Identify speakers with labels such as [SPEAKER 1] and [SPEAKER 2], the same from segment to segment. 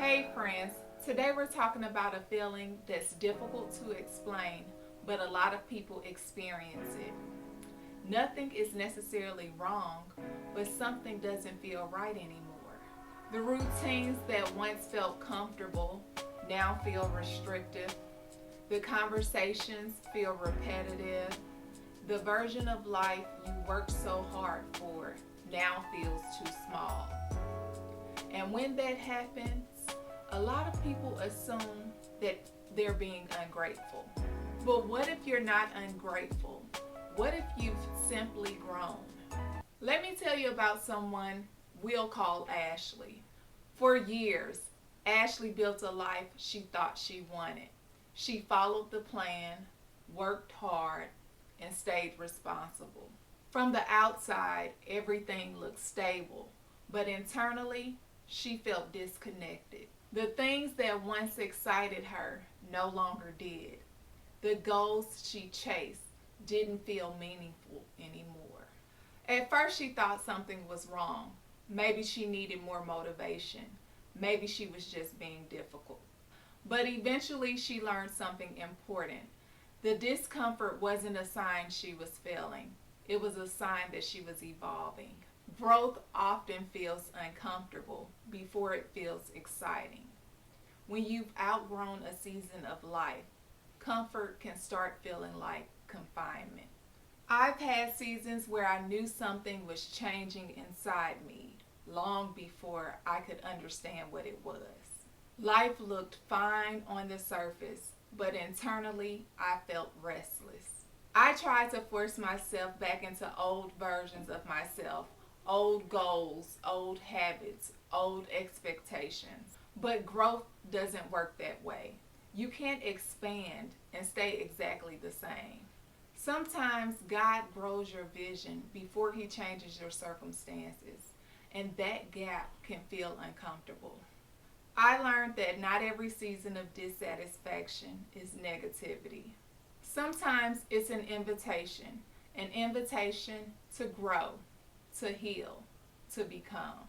[SPEAKER 1] Hey friends, today we're talking about a feeling that's difficult to explain, but a lot of people experience it. Nothing is necessarily wrong, but something doesn't feel right anymore. The routines that once felt comfortable now feel restrictive. The conversations feel repetitive. The version of life you worked so hard for now feels too small. And when that happens, a lot of people assume that they're being ungrateful. But what if you're not ungrateful? What if you've simply grown? Let me tell you about someone we'll call Ashley. For years, Ashley built a life she thought she wanted. She followed the plan, worked hard, and stayed responsible. From the outside, everything looked stable, but internally, she felt disconnected. The things that once excited her no longer did. The goals she chased didn't feel meaningful anymore. At first, she thought something was wrong. Maybe she needed more motivation. Maybe she was just being difficult. But eventually, she learned something important. The discomfort wasn't a sign she was failing, it was a sign that she was evolving. Growth often feels uncomfortable before it feels exciting. When you've outgrown a season of life, comfort can start feeling like confinement. I've had seasons where I knew something was changing inside me long before I could understand what it was. Life looked fine on the surface, but internally I felt restless. I tried to force myself back into old versions of myself, old goals, old habits, old expectations. But growth doesn't work that way. You can't expand and stay exactly the same. Sometimes God grows your vision before He changes your circumstances, and that gap can feel uncomfortable. I learned that not every season of dissatisfaction is negativity. Sometimes it's an invitation to grow, to heal, to become.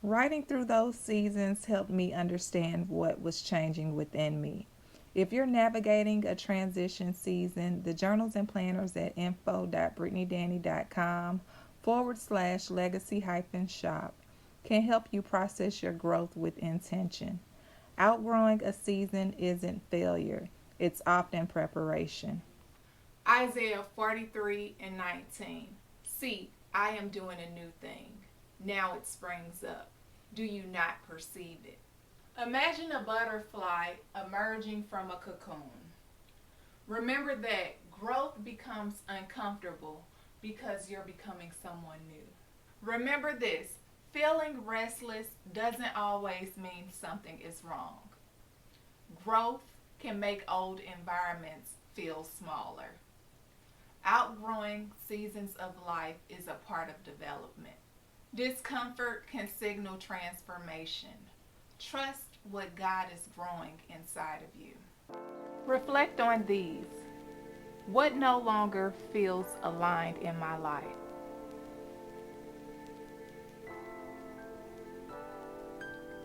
[SPEAKER 2] Writing through those seasons helped me understand what was changing within me. If you're navigating a transition season, the journals and planners at info.brittanydanny.com/legacy shop can help you process your growth with intention. Outgrowing a season isn't failure, it's often preparation.
[SPEAKER 1] Isaiah 43 and 19. See, I am doing a new thing. Now it springs up. Do you not perceive it? Imagine a butterfly emerging from a cocoon. Remember that growth becomes uncomfortable because you're becoming someone new. Remember this, feeling restless doesn't always mean something is wrong. Growth can make old environments feel smaller. Outgrowing seasons of life is a part of development. Discomfort can signal transformation. Trust what God is growing inside of you. Reflect on these. What no longer feels aligned in my life?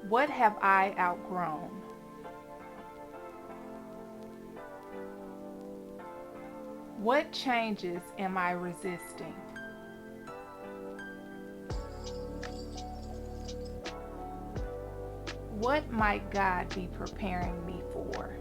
[SPEAKER 1] What have I outgrown? What changes am I resisting? What might God be preparing me for?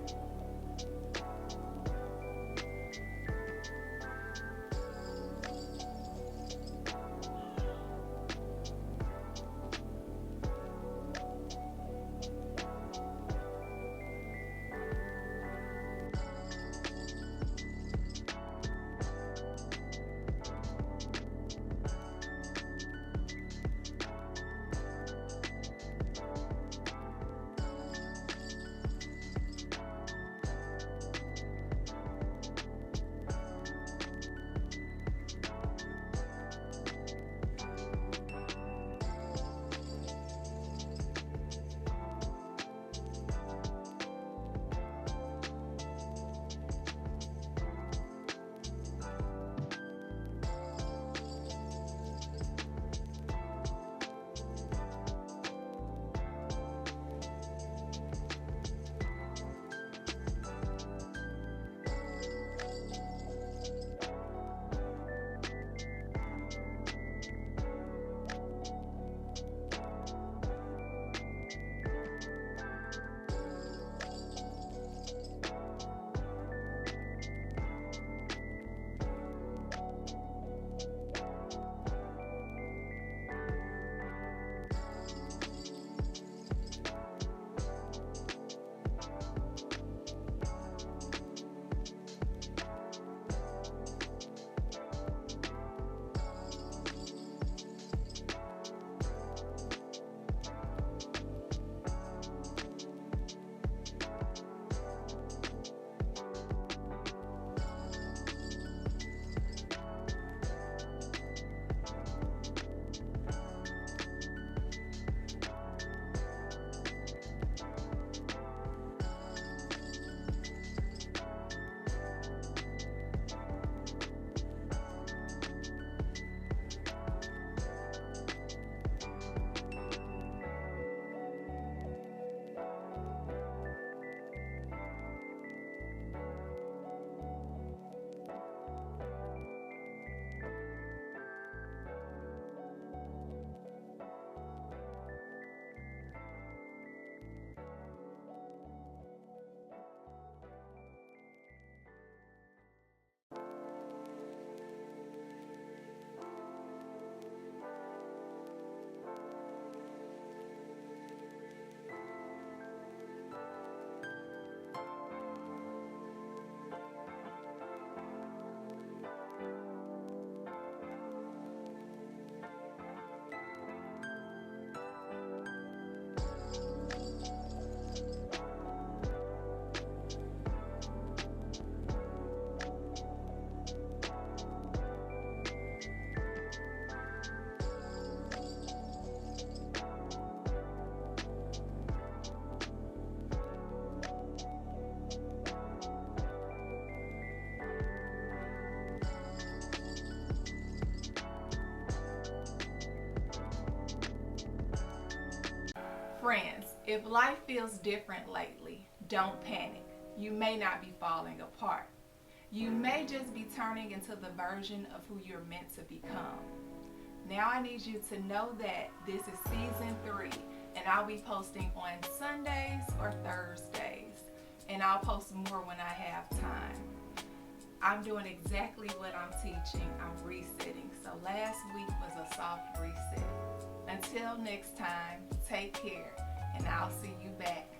[SPEAKER 1] If life feels different lately, don't panic. You may not be falling apart. You may just be turning into the version of who you're meant to become. Now I need you to know that this is season 3, and I'll be posting on Sundays or Thursdays, and I'll post more when I have time. I'm doing exactly what I'm teaching. I'm resetting. So last week was a soft reset. Until next time, take care, and I'll see you back